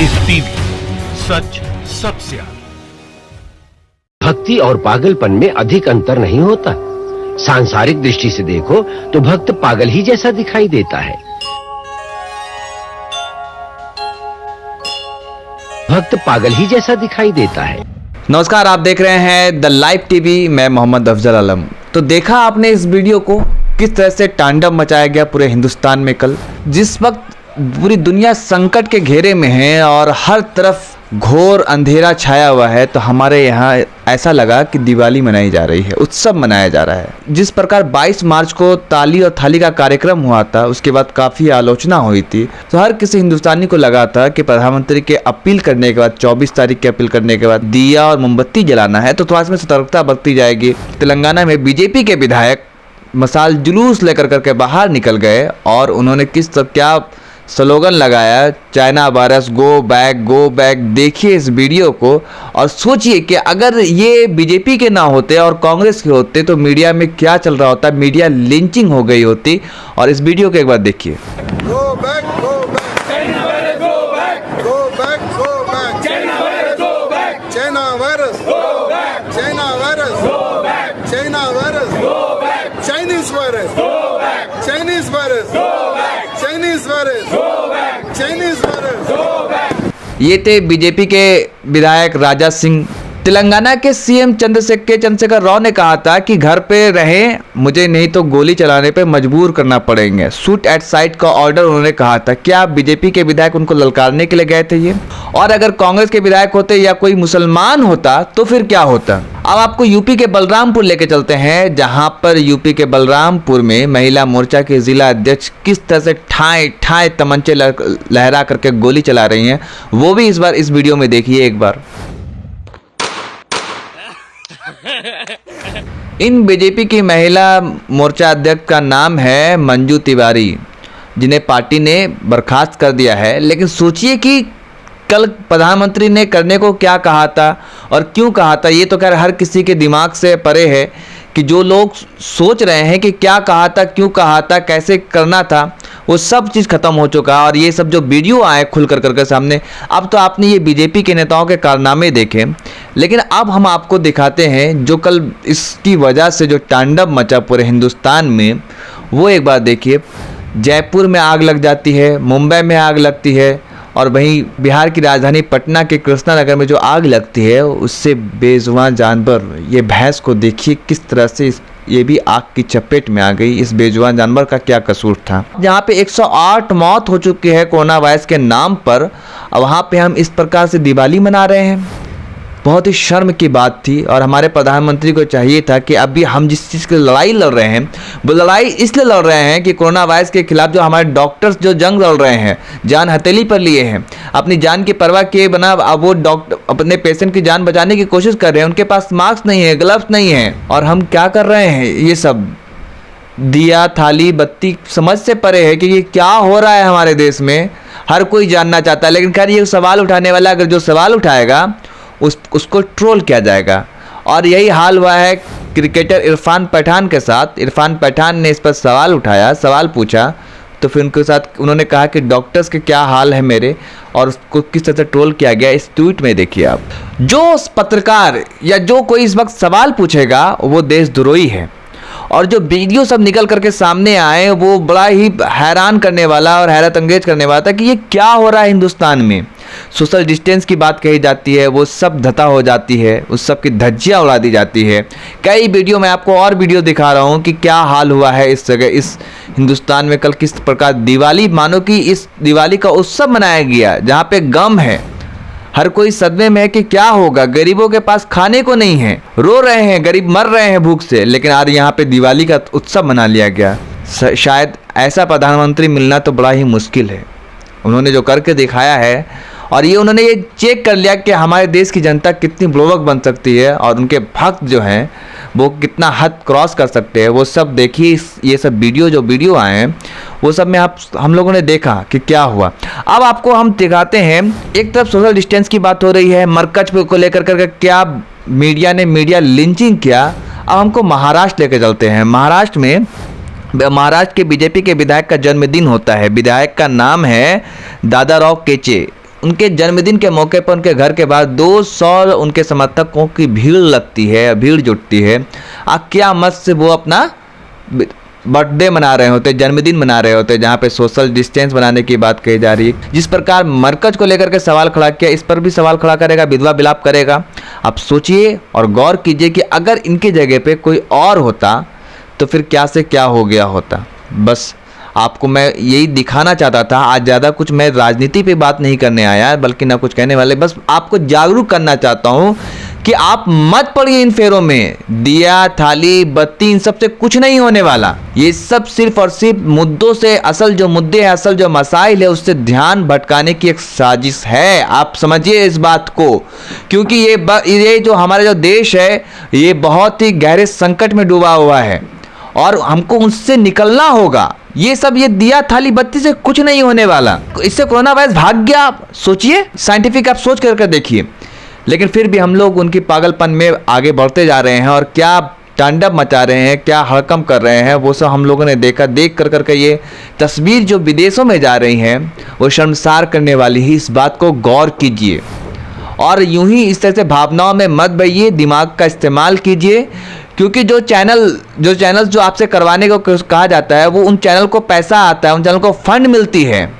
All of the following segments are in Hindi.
लाइव टीवी, सच सबसे आगे। भक्ति और पागलपन में अधिक अंतर नहीं होता। सांसारिक दृष्टि से देखो तो भक्त पागल ही जैसा दिखाई देता है। भक्त पागल ही जैसा दिखाई देता है। नमस्कार, आप देख रहे हैं द लाइव टीवी। मैं मोहम्मद अफजल आलम। तो देखा आपने इस वीडियो को, किस तरह से तांडव मचाया गया पूरे हिंदुस्तान में कल, जिस वक्त पूरी दुनिया संकट के घेरे में है और हर तरफ घोर अंधेरा छाया हुआ है, तो हमारे यहाँ ऐसा लगा कि दिवाली मनाई जा रही है, उत्सव मनाया जा रहा है। जिस प्रकार 22 मार्च को ताली और थाली का कार्यक्रम हुआ था, उसके बाद काफ़ी आलोचना हुई थी, तो हर किसी हिंदुस्तानी को लगा था कि प्रधानमंत्री के अपील करने के बाद 24 तारीख की अपील करने के बाद दिया और मोमबत्ती जलाना है, तो थोड़ा इसमें सतर्कता बरती जाएगी। तेलंगाना में बीजेपी के विधायक मशाल जुलूस लेकर करके बाहर निकल गए और उन्होंने क्या स्लोगन लगाया, चाइना वायरस गो बैक। देखिए इस वीडियो को और सोचिए कि अगर ये बीजेपी के ना होते और कांग्रेस के होते तो मीडिया में क्या चल रहा होता, मीडिया लिंचिंग हो गई होती। और इस वीडियो को एक बार देखिए। Go back China virus go back China virus go back China virus go back Chinese virus ये थे बीजेपी के विधायक राजा सिंह। तेलंगाना के सीएम चंद्रशेखर राव ने कहा था कि घर पे रहें, मुझे नहीं तो गोली चलाने पे मजबूर करना पड़ेंगे। शूट एट साइट का ऑर्डर उन्होंने कहा था। क्या बीजेपी के विधायक उनको ललकारने के लिए गए थे ये? और अगर कांग्रेस के विधायक होते या कोई मुसलमान होता तो फिर क्या होता? अब आपको यूपी के बलरामपुर लेके चलते हैं, जहां पर यूपी के बलरामपुर में महिला मोर्चा के जिला अध्यक्ष किस तरह से ठाए तमंचे लहरा करके गोली चला रही हैं, वो भी इस बार इस वीडियो में देखिए एक बार। इन बीजेपी की महिला मोर्चा अध्यक्ष का नाम है मंजू तिवारी, जिन्हें पार्टी ने बर्खास्त कर दिया है। लेकिन सोचिए कि कल प्रधानमंत्री ने करने को क्या कहा था और क्यों कहा था। ये तो खैर हर किसी के दिमाग से परे है कि जो लोग सोच रहे हैं कि क्या कहा था, क्यों कहा था, कैसे करना था, वो सब चीज़ खत्म हो चुका। और ये सब जो वीडियो आए खुल कर सामने, अब तो आपने ये बीजेपी के नेताओं के कारनामे देखे, लेकिन अब हम आपको दिखाते हैं जो कल इसकी वजह से जो तांडव मचा पूरे हिंदुस्तान में, वो एक बार देखिए। जयपुर में आग लग जाती है, मुंबई में आग लगती है, और वहीं बिहार की राजधानी पटना के कृष्णा नगर में जो आग लगती है, उससे बेजुबान जानवर, ये भैंस को देखिए किस तरह से ये भी आग की चपेट में आ गई। इस बेजुबान जानवर का क्या कसूर था? जहाँ पे 108 मौत हो चुकी है कोरोना वायरस के नाम पर, वहाँ पे हम इस प्रकार से दिवाली मना रहे हैं। बहुत ही शर्म की बात थी। और हमारे प्रधानमंत्री को चाहिए था कि अभी हम जिस चीज़ की लड़ाई लड़ रहे हैं, वो लड़ाई इसलिए लड़ रहे हैं कि कोरोना वायरस के खिलाफ जो हमारे डॉक्टर्स जो जंग लड़ रहे हैं, जान हथेली पर लिए हैं, अपनी जान की परवाह किए बिना अब वो डॉक्टर अपने पेशेंट की जान बचाने की कोशिश कर रहे हैं। उनके पास मास्क नहीं है, ग्लव्स नहीं है, और हम क्या कर रहे हैं? ये सब दिया थाली बत्ती समझ से परे है कि ये क्या हो रहा है हमारे देश में। हर कोई जानना चाहता है, लेकिन खैर ये सवाल उठाने वाला अगर जो सवाल उठाएगा उसको ट्रोल किया जाएगा। और यही हाल हुआ है क्रिकेटर इरफान पठान के साथ। इरफान पठान ने इस पर सवाल उठाया, सवाल पूछा, तो फिर उनके साथ उन्होंने कहा कि डॉक्टर्स के क्या हाल है मेरे, और उसको किस तरह से ट्रोल किया गया इस ट्वीट में देखिए आप। जो पत्रकार या जो कोई इस वक्त सवाल पूछेगा वो देशद्रोही है। और जो वीडियो सब निकल करके सामने आए वो बड़ा ही हैरान करने वाला और हैरत अंगेज करने वाला था कि ये क्या हो रहा है हिंदुस्तान में। सोशल डिस्टेंस की बात कही जाती है, वो सब धता हो जाती है, उस सब की धज्जियाँ उड़ा दी जाती है। कई वीडियो में आपको और वीडियो दिखा रहा हूँ कि क्या हाल हुआ है इस जगह, इस हिंदुस्तान में कल किस प्रकार दिवाली, मानो कि इस दिवाली का उत्सव मनाया गया, जहाँ पे गम है। हर कोई सदमे में है कि क्या होगा, गरीबों के पास खाने को नहीं है, रो रहे हैं, गरीब मर रहे हैं भूख से, लेकिन आज यहाँ पे दिवाली का उत्सव मना लिया गया। शायद ऐसा प्रधानमंत्री मिलना तो बड़ा ही मुश्किल है। उन्होंने जो करके दिखाया है, और ये उन्होंने ये चेक कर लिया कि हमारे देश की जनता कितनी बुड़बक बन सकती है और उनके भक्त जो हैं वो कितना हद क्रॉस कर सकते हैं, वो सब देखिए। ये सब वीडियो आए हैं वो सब में हम लोगों ने देखा कि क्या हुआ। अब आपको हम दिखाते हैं, एक तरफ सोशल डिस्टेंस की बात हो रही है, मरकज को लेकर कर क्या मीडिया लिंचिंग किया। अब हमको महाराष्ट्र लेकर चलते हैं। महाराष्ट्र के बीजेपी के विधायक का जन्मदिन होता है। विधायक का नाम है दादाराव केचे। उनके जन्मदिन के मौके पर उनके घर के बाहर 200 उनके समर्थकों की भीड़ लगती है, भीड़ जुटती है। क्या मत से वो अपना बर्थडे मना रहे होते, जन्मदिन मना रहे होते, जहाँ पे सोशल डिस्टेंस बनाने की बात कही जा रही है। जिस प्रकार मरकज को लेकर के सवाल खड़ा किया, इस पर भी सवाल खड़ा करेगा, विधवा विलाप करेगा। आप सोचिए और गौर कीजिए कि अगर इनकी जगह पे कोई और होता तो फिर क्या से क्या हो गया होता। बस आपको मैं यही दिखाना चाहता था। आज ज़्यादा कुछ मैं राजनीति पे बात नहीं करने आया, बल्कि ना कुछ कहने वाले, बस आपको जागरूक करना चाहता हूँ कि आप मत पड़िए इन फेरों में। दिया, थाली, बत्ती, इन सब से कुछ नहीं होने वाला। ये सब सिर्फ और सिर्फ मुद्दों से, असल जो मुद्दे हैं, असल जो मसाइल है, उससे ध्यान भटकाने की एक साजिश है। आप समझिए इस बात को, क्योंकि ये जो हमारा जो देश है, ये बहुत ही गहरे संकट में डूबा हुआ है और हमको उससे निकलना होगा। ये सब, ये दिया, थाली, बत्ती से कुछ नहीं होने वाला। इससे कोरोना वायरस भाग गया। आप सोचिए, साइंटिफिक आप सोच करके देखिए। लेकिन फिर भी हम लोग उनकी पागलपन में आगे बढ़ते जा रहे हैं और क्या तांडव मचा रहे हैं, क्या हड़कंप कर रहे हैं, वो सब हम लोगों ने देखा। देख कर करके ये तस्वीर जो विदेशों में जा रही हैं, वो शर्मसार करने वाली ही। इस बात को गौर कीजिए और यूं ही इस तरह से भावनाओं में मत बहिए, दिमाग का इस्तेमाल कीजिए। क्योंकि जो चैनल जो आपसे करवाने को कहा जाता है, वो उन चैनल को पैसा आता है, उन चैनल को फंड मिलती है।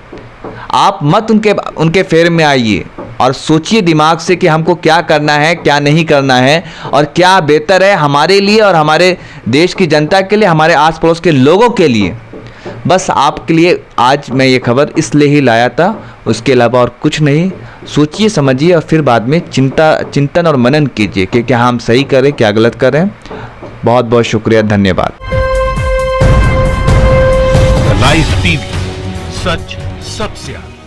आप मत उनके फेर में आइए और सोचिए दिमाग से कि हमको क्या करना है, क्या नहीं करना है और क्या बेहतर है हमारे लिए और हमारे देश की जनता के लिए, हमारे आस पड़ोस के लोगों के लिए। बस आपके लिए आज मैं ये खबर इसलिए ही लाया था, उसके अलावा और कुछ नहीं। सोचिए, समझिए और फिर बाद में चिंतन और मनन कीजिए कि क्या हम सही करें, क्या गलत करें। बहुत बहुत शुक्रिया, धन्यवाद। लाइव टीवी, सच सबसे आगे।